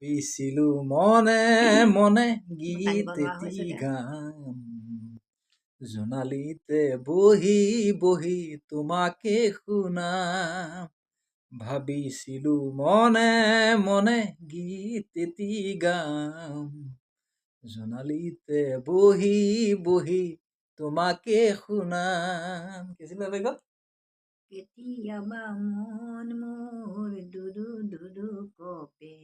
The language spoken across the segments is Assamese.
পিছিলো মনে মনে জানিব গীত নোৱাৰা এটি হৈছো এতিয়া। গাম জোনালীতে বহি বহি তোমাকে শুনাম ভাবিছিলো মনে মনে গীত এটি গাম জোনালীতে বহি বহি তোমাকে শুনাম কি আছিলে বেগত কেতিয়াবা মন মোৰ দুদু দুদু কপে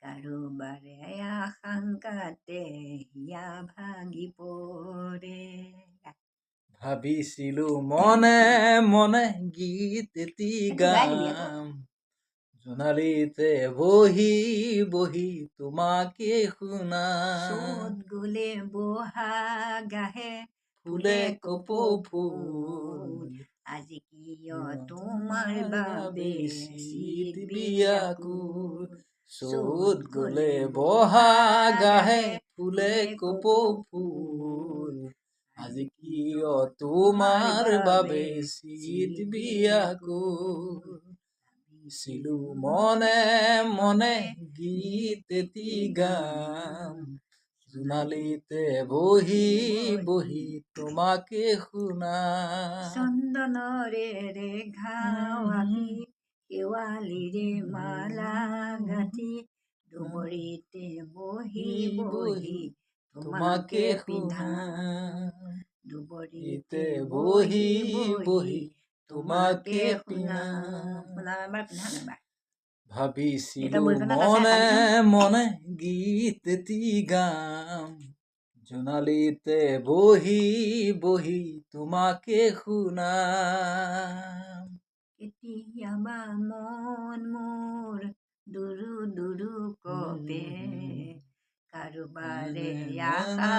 কাৰোবাৰে আশংকাতে হিয়া ভাগি পৰে। ভাবিছিলো মনে মনে গীত এটি সেইটো গাই দিবি আকৌ। গাম জোনালীতে বহি বহি তোমাকে শুনাম চত গলে বহাগ আহে ফুলে ফুলে কপৌ ফুল আজি কিয় তোমাৰ বাবে শীত শীত বিয়াকুল বিয়াকুল। চত গলে বহাগ আহে ফুলে কপৌ ফুল আজি কিয় তোমাৰ বাবে শীত বিয়াকুল ভাবিছিলো মনে মনে গীত এটি গাম জোনালীতে বহি বহি তোমাকে শুনাম চন্দনৰে ৰেঘাও আঁকি শেৱালিৰে মালা গাঁঠি দুবৰিতে বহি বহি তোমাকে পিন্ধাম দুবৰিতে বহি বহি তোমাকে শুনাম। শুনাম এবাৰ, পিন্ধাম এবাৰ। ভাবিছিলো দেউতা বহি পেলাই নাচে, মনে চাবিচোন। মনে গীত এটি গাম জোনালীতে বহি বহি তোমাকে শুনাম কেতিয়াবা মন মোৰ দুৰু দুৰু কপে কাৰোবাৰে আশা